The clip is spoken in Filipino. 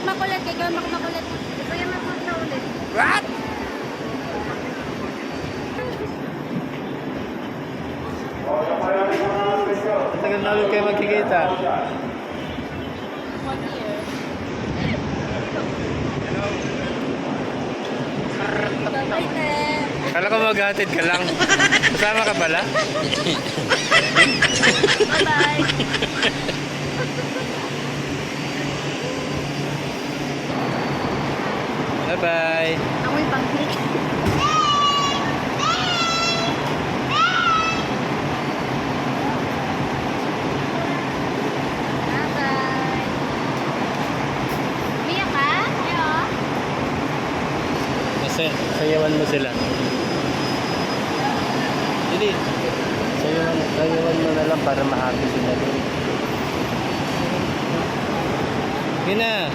magmakulit. Kaya gawin magmakulit. Gusto niya magmakulit. What? Tagal na ulit kayo magkikita. 1 year. Bye-bye, te. Kala ko maghatid ka lang. Kasama ka pala? Bye-bye. Bye-bye. Ako yung pang-click. Bye-bye. Umiyak ka? Ayo. Kasi, sayawan mo sila. Hindi. Sayawan mo na lang para ma-happy sila. Yun na.